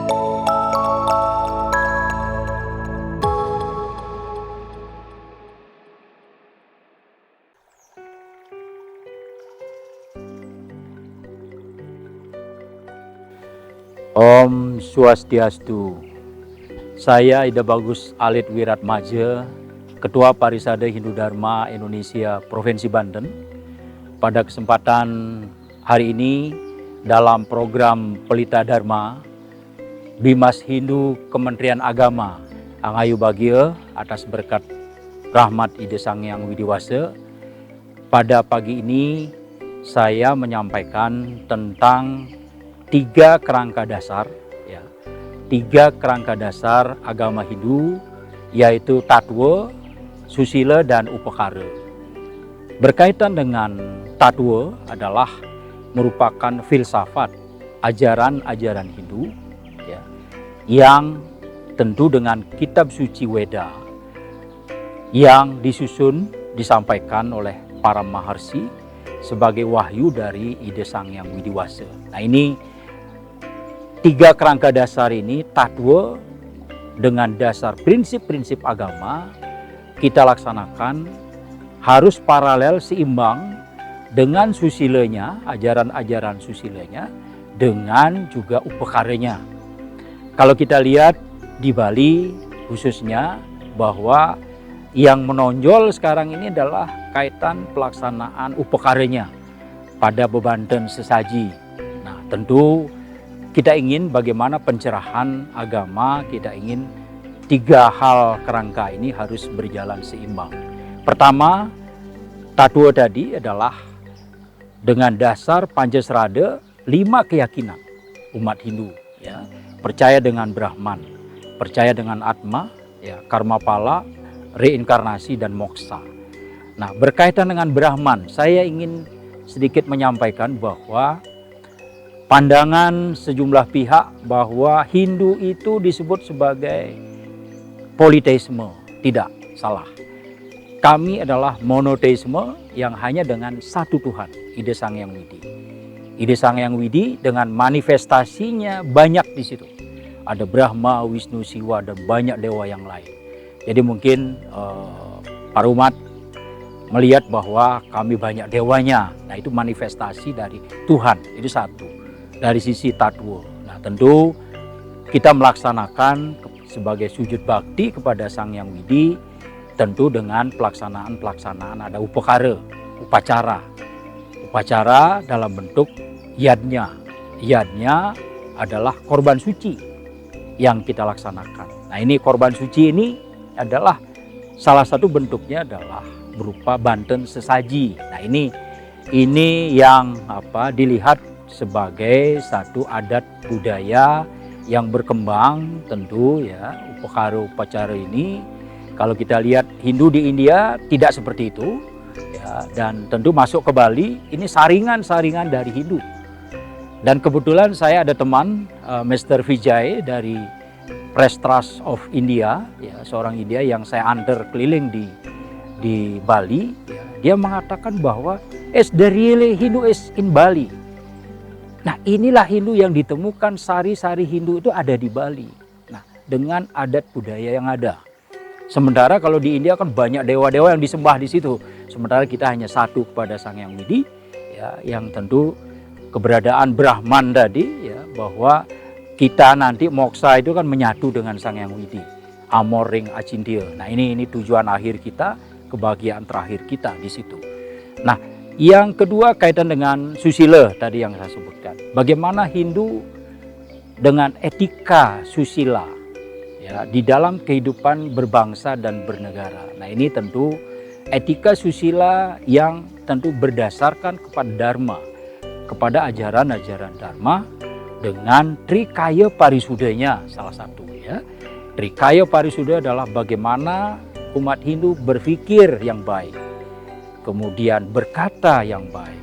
Om Swastiastu. Saya Ida Bagus Alit Wiratmaja, Ketua Parisade Hindu Dharma Indonesia Provinsi Banten. Pada kesempatan hari ini dalam program Pelita Dharma Bimas Hindu Kementerian Agama Angayu Bagia atas berkat rahmat Ida Sang Hyang Widiwasa, pada pagi ini saya menyampaikan tentang tiga kerangka dasar, tiga kerangka dasar agama Hindu, yaitu Tattva, Susila, dan Upakara. Berkaitan dengan Tattva adalah merupakan filsafat ajaran-ajaran Hindu, yang tentu dengan kitab suci Weda yang disusun disampaikan oleh para maharsi sebagai wahyu dari Ida Sang Hyang Widiwasa. Nah, ini tiga kerangka dasar ini, Tattva dengan dasar prinsip-prinsip agama, kita laksanakan harus paralel seimbang dengan susilanya, ajaran-ajaran susilanya, dengan juga upakaranya. Kalau kita lihat di Bali khususnya, bahwa yang menonjol sekarang ini adalah kaitan pelaksanaan upakaranya pada bebanten sesaji. Nah, tentu kita ingin bagaimana pencerahan agama, kita ingin tiga hal kerangka ini harus berjalan seimbang. Pertama, Tattva tadi adalah dengan dasar Pancasrada 5 keyakinan umat Hindu, percaya dengan Brahman, percaya dengan Atma, karma pala, reinkarnasi, dan moksa. Nah, berkaitan dengan Brahman, saya ingin sedikit menyampaikan bahwa pandangan sejumlah pihak bahwa Hindu itu disebut sebagai politeisme. Tidak, salah. Kami adalah monoteisme yang hanya dengan satu Tuhan, Ida Sang Hyang Widi. Ida Sang Hyang Widi dengan manifestasinya banyak di situ. Ada Brahma, Wisnu, Siwa, dan banyak dewa yang lain. Jadi mungkin para umat melihat bahwa kami banyak dewanya. Nah, itu manifestasi dari Tuhan, itu satu. Dari sisi Tattva. Nah, tentu kita melaksanakan sebagai sujud bakti kepada Sang Hyang Widi, tentu dengan pelaksanaan ada upakara, upacara. Upacara dalam bentuk yadnya. Yadnya adalah korban suci yang kita laksanakan. Nah, ini korban suci ini adalah salah satu bentuknya adalah berupa banten sesaji. Nah, ini yang dilihat sebagai satu adat budaya yang berkembang, tentu upakara upacara ini. Kalau kita lihat Hindu di India tidak seperti itu, dan tentu masuk ke Bali ini saringan-saringan dari Hindu. Dan kebetulan saya ada teman Mr. Vijay dari Press Trust of India, seorang India yang saya antar keliling di Bali. Dia mengatakan bahwa the real Hindu is in Bali. Nah, inilah Hindu yang ditemukan, sari-sari Hindu itu ada di Bali. Nah, dengan adat budaya yang ada. Sementara kalau di India kan banyak dewa-dewa yang disembah di situ. Sementara kita hanya satu kepada Sang Hyang Widi, yang tentu keberadaan Brahman tadi, bahwa kita nanti moksa itu kan menyatu dengan Sang Hyang Widi. Amor ring acintya. Nah, ini tujuan akhir kita, kebahagiaan terakhir kita di situ. Nah, yang kedua kaitan dengan susila tadi yang saya sebutkan. Bagaimana Hindu dengan etika susila di dalam kehidupan berbangsa dan bernegara. Nah, ini tentu etika susila yang tentu berdasarkan kepada Dharma, kepada ajaran-ajaran Dharma dengan Trikaya Parisudanya salah satu. Trikaya Parisuda adalah bagaimana umat Hindu berpikir yang baik, kemudian berkata yang baik,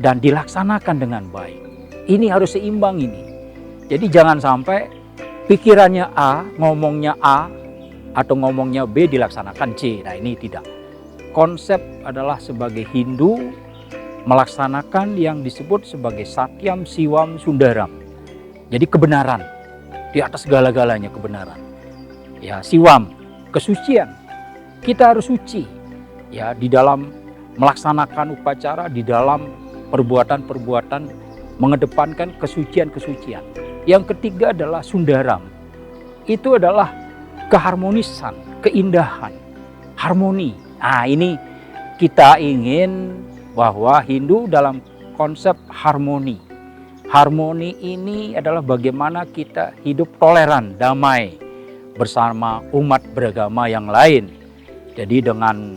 dan dilaksanakan dengan baik. Ini harus seimbang ini. Jadi jangan sampai pikirannya A, ngomongnya A, atau ngomongnya B dilaksanakan C. Nah, ini tidak. Konsep adalah sebagai Hindu melaksanakan yang disebut sebagai Satyam Siwam Sundaram. Jadi kebenaran. di atas segala-galanya kebenaran. Ya, siwam, kesucian. Kita harus suci ya di dalam melaksanakan upacara, di dalam perbuatan-perbuatan mengedepankan kesucian-kesucian. Yang ketiga adalah sundaram. Itu adalah keharmonisan, keindahan, harmoni. Nah, ini kita ingin bahwa Hindu dalam konsep harmoni. Harmoni ini adalah bagaimana kita hidup toleran, damai bersama umat beragama yang lain. Jadi dengan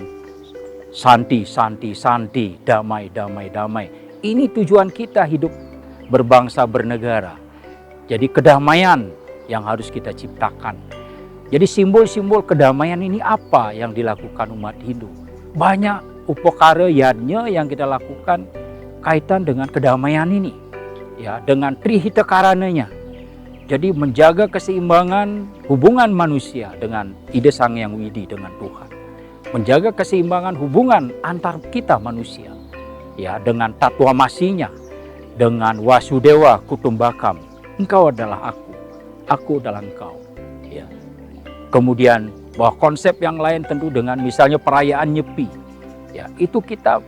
santi, damai. Ini tujuan kita hidup berbangsa, bernegara. Jadi kedamaian yang harus kita ciptakan. Jadi simbol-simbol kedamaian ini apa yang dilakukan umat Hindu? Banyak upakara yajna yang kita lakukan kaitan dengan kedamaian ini. Ya, dengan trihita karananya. Jadi menjaga keseimbangan hubungan manusia dengan ide Sang Hyang Widi dengan Tuhan. Menjaga keseimbangan hubungan antar kita manusia. Ya, dengan tatwamasinya, dengan Wasudewa Kutumbakam. Engkau adalah aku adalah engkau. Ya. Kemudian bahwa konsep yang lain tentu dengan misalnya perayaan Nyepi. Ya, itu kita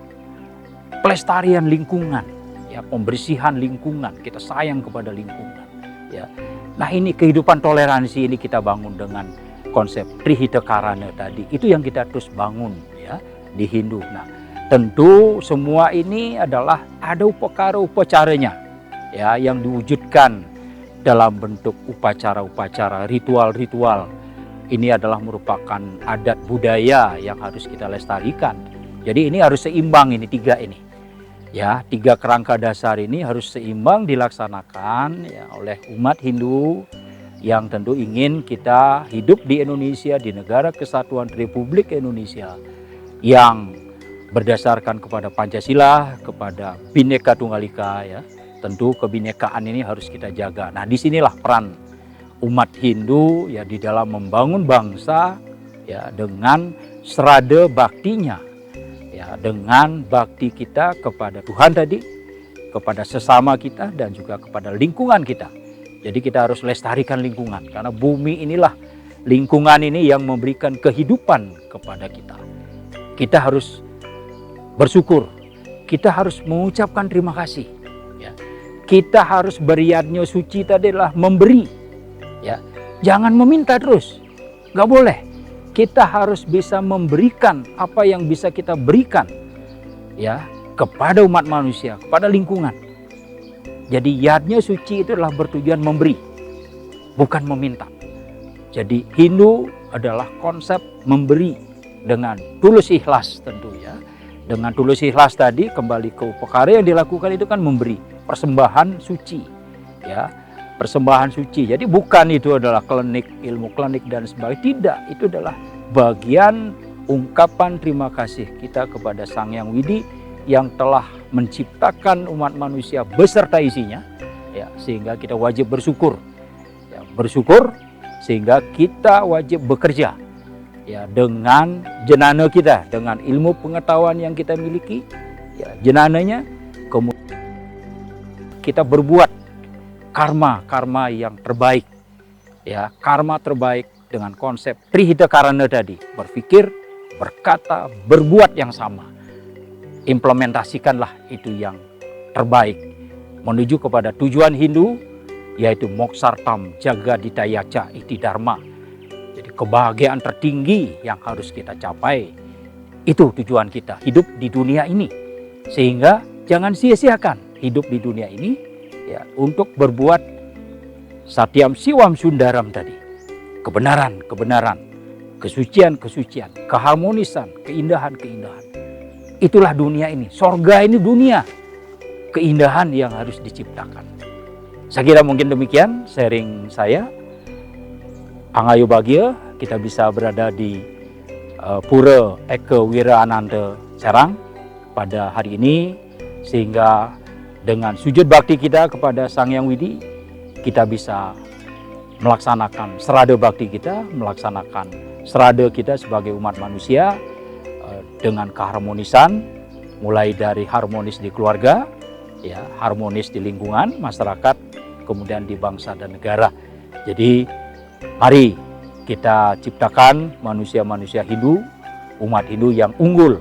pelestarian lingkungan. Ya, pembersihan lingkungan, kita sayang kepada lingkungan. Ya. Nah, ini kehidupan toleransi ini kita bangun dengan konsep Trihita Karana tadi. Itu yang kita terus bangun ya di Hindu. Nah, tentu semua ini adalah ada upacara-upacaranya ya yang diwujudkan dalam bentuk upacara-upacara, ritual-ritual. Ini adalah merupakan adat budaya yang harus kita lestarikan. Jadi ini harus seimbang, ini tiga ini. Ya, tiga kerangka dasar ini harus seimbang dilaksanakan ya, oleh umat Hindu yang tentu ingin kita hidup di Indonesia, di Negara Kesatuan Republik Indonesia yang berdasarkan kepada Pancasila, kepada Bhinneka Tunggal Ika ya. Tentu kebinekaan ini harus kita jaga. Nah, disinilah peran umat Hindu ya di dalam membangun bangsa ya dengan serada baktinya. Ya, dengan bakti kita kepada Tuhan tadi, kepada sesama kita dan juga kepada lingkungan kita. Jadi kita harus lestarikan lingkungan karena bumi inilah lingkungan ini yang memberikan kehidupan kepada kita. Kita harus bersyukur, kita harus mengucapkan terima kasih. Ya. Kita harus beriadnya suci tadi adalah memberi. Ya. Jangan meminta terus, nggak boleh. Kita harus bisa memberikan apa yang bisa kita berikan ya kepada umat manusia, kepada lingkungan. Jadi yadnya suci itu adalah bertujuan memberi, bukan meminta. Jadi Hindu adalah konsep memberi dengan tulus ikhlas tentu ya. Dengan tulus ikhlas tadi kembali ke upakara yang dilakukan itu kan memberi persembahan suci ya. Persembahan suci. Jadi bukan itu adalah klinik, ilmu klinik dan sebagainya. Tidak, itu adalah bagian ungkapan terima kasih kita kepada Sang Hyang Widi yang telah menciptakan umat manusia beserta isinya. Ya, sehingga kita wajib bersyukur. Ya, bersyukur sehingga kita wajib bekerja. Ya, dengan jenana kita, dengan ilmu pengetahuan yang kita miliki, ya, jenananya kemudian kita berbuat karma yang terbaik ya, karma terbaik dengan konsep Trihita Karana tadi, berpikir, berkata, berbuat yang sama. Implementasikanlah itu yang terbaik menuju kepada tujuan Hindu yaitu Moksartam Jagaditayaca Iti Dharma. Jadi kebahagiaan tertinggi yang harus kita capai. Itu tujuan kita hidup di dunia ini. Sehingga jangan sia-siakan hidup di dunia ini ya, untuk berbuat Satyam Siwam Sundaram tadi. Kebenaran, kesucian, keharmonisan, keindahan. Itulah dunia ini. Sorga ini dunia. Keindahan yang harus diciptakan. Saya kira mungkin demikian sharing saya. Angayu Bagia, kita bisa berada di Pura Eka Wira Ananda Serang pada hari ini sehingga dengan sujud bakti kita kepada Sang Hyang Widi, kita bisa melaksanakan serada bakti kita, melaksanakan serada kita sebagai umat manusia dengan keharmonisan, mulai dari harmonis di keluarga, ya, harmonis di lingkungan, masyarakat, kemudian di bangsa dan negara. Jadi mari kita ciptakan manusia-manusia Hindu, umat Hindu yang unggul,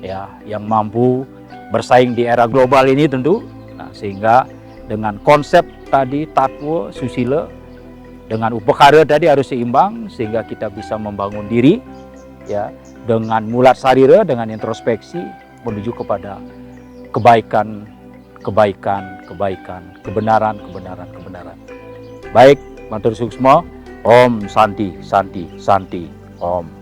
ya, yang mampu bersaing di era global ini tentu. Nah, sehingga dengan konsep tadi tatwa susila dengan upakara tadi harus seimbang, sehingga kita bisa membangun diri, ya, dengan mulat sarira, dengan introspeksi menuju kepada kebaikan, kebenaran. Baik, matur suksma. Om Santi, Santi, Santi. Om.